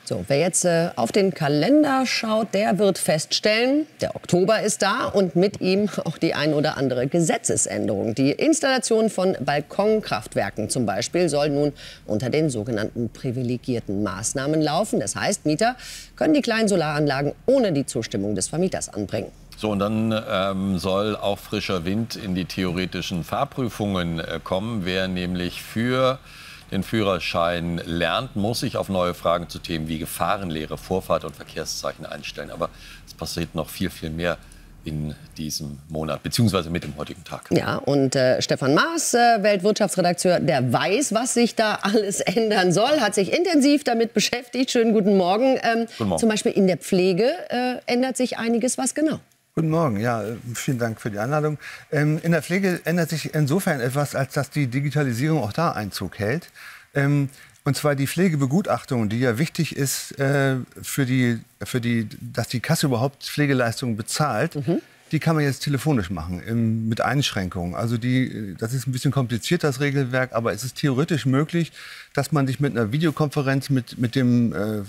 So, wer jetzt auf den Kalender schaut, der wird feststellen, der Oktober ist da und mit ihm auch die ein oder andere Gesetzesänderung. Die Installation von Balkonkraftwerken zum Beispiel soll nun unter den sogenannten privilegierten Maßnahmen laufen. Das heißt, Mieter können die kleinen Solaranlagen ohne die Zustimmung des Vermieters anbringen. So, und dann soll auch frischer Wind in die theoretischen Fahrprüfungen kommen. Wer nämlich für den Führerschein lernt, muss sich auf neue Fragen zu Themen wie Gefahrenlehre, Vorfahrt und Verkehrszeichen einstellen. Aber es passiert noch viel, viel mehr in diesem Monat, beziehungsweise mit dem heutigen Tag. Ja, und Stefan Maas, Weltwirtschaftsredakteur, der weiß, was sich da alles ändern soll, hat sich intensiv damit beschäftigt. Schönen guten Morgen. Guten Morgen. Zum Beispiel in der Pflege ändert sich einiges. Was genau? Guten Morgen, ja, vielen Dank für die Einladung. In der Pflege ändert sich insofern etwas, als dass die Digitalisierung auch da Einzug hält. Und zwar die Pflegebegutachtung, die ja wichtig ist, dass die Kasse überhaupt Pflegeleistungen bezahlt. Die kann man jetzt telefonisch machen, mit Einschränkungen. Also das ist ein bisschen kompliziert, das Regelwerk, aber es ist theoretisch möglich, dass man sich mit einer Videokonferenz mit dem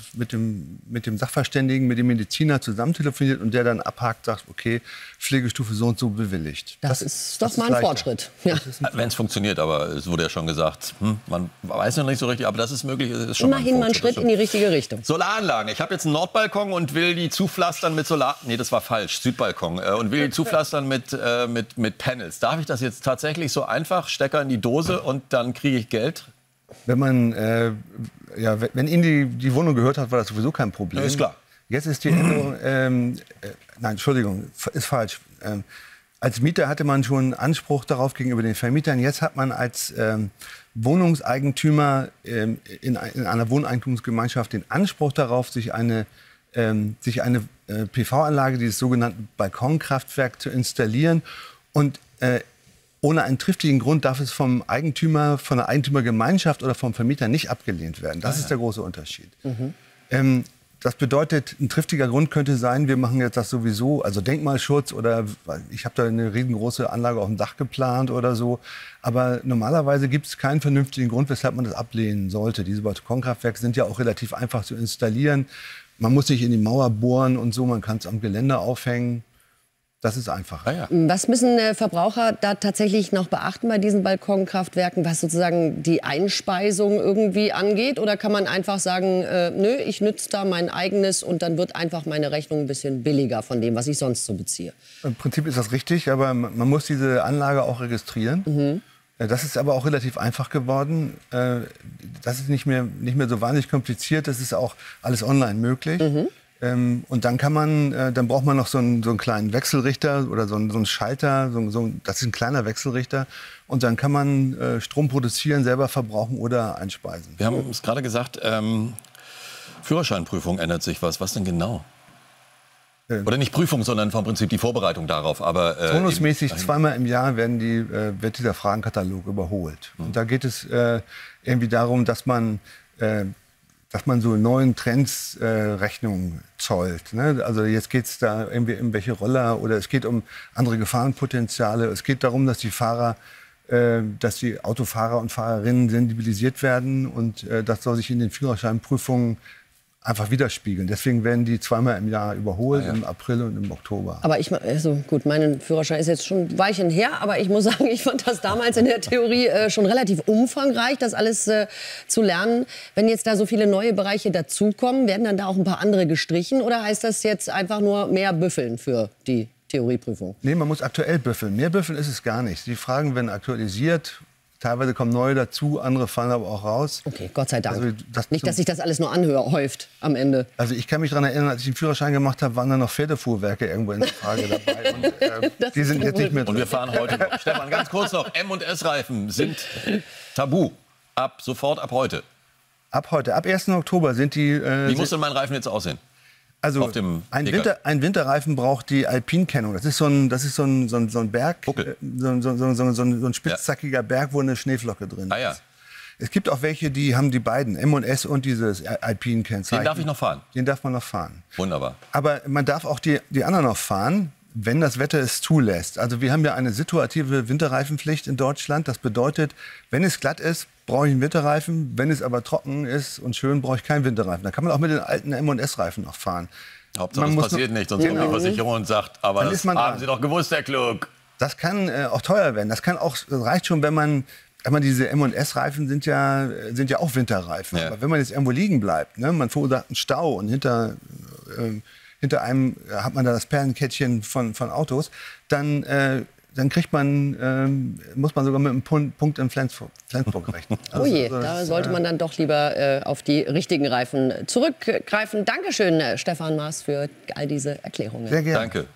Sachverständigen, mit dem Mediziner zusammen telefoniert und der dann abhakt, sagt, okay, Pflegestufe so und so bewilligt. Das ist doch mal ein Fortschritt. Ja. Wenn es funktioniert, aber es wurde ja schon gesagt, man weiß noch nicht so richtig, aber das ist möglich. Ist schon immerhin mal ein Schritt in die richtige Richtung. Solaranlagen. Ich habe jetzt einen Nordbalkon und will die zupflastern mit Nee, das war falsch, Südbalkon. Und will die zupflastern mit Panels. Darf ich das jetzt tatsächlich so einfach, Stecker in die Dose und dann kriege ich Geld? Wenn Ihnen die Wohnung gehört hat, war das sowieso kein Problem. Ja, ist klar. Jetzt ist die Änderung, nein, Entschuldigung, ist falsch. Als Mieter hatte man schon Anspruch darauf gegenüber den Vermietern. Jetzt hat man als Wohnungseigentümer in einer Wohneigentumsgemeinschaft den Anspruch darauf, sich eine PV-Anlage, dieses sogenannte Balkonkraftwerk, zu installieren. Und ohne einen triftigen Grund darf es vom Eigentümer, von der Eigentümergemeinschaft oder vom Vermieter nicht abgelehnt werden. Das ist der große Unterschied. Das bedeutet, ein triftiger Grund könnte sein, wir machen jetzt das sowieso, also Denkmalschutz oder ich habe da eine riesengroße Anlage auf dem Dach geplant oder so. Aber normalerweise gibt es keinen vernünftigen Grund, weshalb man das ablehnen sollte. Diese Balkonkraftwerke sind ja auch relativ einfach zu installieren. Man muss nicht in die Mauer bohren und so, man kann es am Geländer aufhängen. Das ist einfach. Ja. Was müssen Verbraucher da tatsächlich noch beachten bei diesen Balkonkraftwerken, was sozusagen die Einspeisung irgendwie angeht? Oder kann man einfach sagen, nö, ich nütze da mein eigenes und dann wird einfach meine Rechnung ein bisschen billiger von dem, was ich sonst so beziehe? Im Prinzip ist das richtig, aber man muss diese Anlage auch registrieren. Das ist aber auch relativ einfach geworden. Das ist nicht mehr so wahnsinnig kompliziert. Das ist auch alles online möglich. Und dann dann braucht man noch so einen kleinen Wechselrichter oder so einen Schalter. Das ist ein kleiner Wechselrichter. Und dann kann man Strom produzieren, selber verbrauchen oder einspeisen. Wir haben es gerade gesagt, Führerscheinprüfung ändert sich was. Was denn genau? Oder nicht Prüfung, sondern vom Prinzip die Vorbereitung darauf. Aber turnusmäßig zweimal im Jahr wird dieser Fragenkatalog überholt. Und da geht es irgendwie darum, dass man so neuen Trends Rechnung zollt. Ne? Also jetzt geht es da irgendwie um welche Roller oder es geht um andere Gefahrenpotenziale. Es geht darum, dass die Autofahrer und Fahrerinnen sensibilisiert werden und das soll sich in den Führerscheinprüfungen einfach widerspiegeln. Deswegen werden die zweimal im Jahr überholt, im April und im Oktober. Aber mein Führerschein ist jetzt schon ein Weilchen her, aber ich muss sagen, ich fand das damals in der Theorie schon relativ umfangreich, das alles zu lernen. Wenn jetzt da so viele neue Bereiche dazukommen, werden dann da auch ein paar andere gestrichen oder heißt das jetzt einfach nur mehr büffeln für die Theorieprüfung? Nee, man muss aktuell büffeln. Mehr büffeln ist es gar nicht. Die Fragen werden aktualisiert. Teilweise kommen neue dazu, andere fallen aber auch raus. Okay, Gott sei Dank. Also nicht, dass sich das alles nur häuft am Ende. Also ich kann mich daran erinnern, als ich den Führerschein gemacht habe, waren da noch Pferdefuhrwerke irgendwo in der Frage dabei. Und, die sind jetzt nicht mehr drin. Und wir fahren heute noch. Stefan, ganz kurz noch. M&S-Reifen sind tabu. Sofort ab heute. Ab heute, ab 1. Oktober sind die... Wie muss denn mein Reifen jetzt aussehen? Also ein Winterreifen braucht die Alpinkennung. Das ist so ein Berg, so ein spitzzackiger Berg, wo eine Schneeflocke drin ist. Ja. Es gibt auch welche, die haben die beiden, M&S und dieses Alpin-Kennzeichen. Den darf ich noch fahren? Den darf man noch fahren. Wunderbar. Aber man darf auch die anderen noch fahren, wenn das Wetter es zulässt. Also wir haben ja eine situative Winterreifenpflicht in Deutschland. Das bedeutet, wenn es glatt ist, brauche ich einen Winterreifen. Wenn es aber trocken ist und schön, brauche ich keinen Winterreifen. Da kann man auch mit den alten M&S-Reifen noch fahren. Hauptsache, es passiert nicht, sonst kommt die Versicherung und sagt, aber das haben Sie doch gewusst, Herr Klug. Das kann auch teuer werden. Das reicht schon, wenn man diese M&S-Reifen sind ja auch Winterreifen. Ja. Aber wenn man jetzt irgendwo liegen bleibt, ne, man verursacht einen Stau und hinter einem hat man da das Perlenkettchen von Autos, dann muss man sogar mit einem Punkt in Flensburg rechnen. Also, oh je, da sollte man dann doch lieber auf die richtigen Reifen zurückgreifen. Dankeschön, Stefan Maas, für all diese Erklärungen. Sehr gerne. Danke.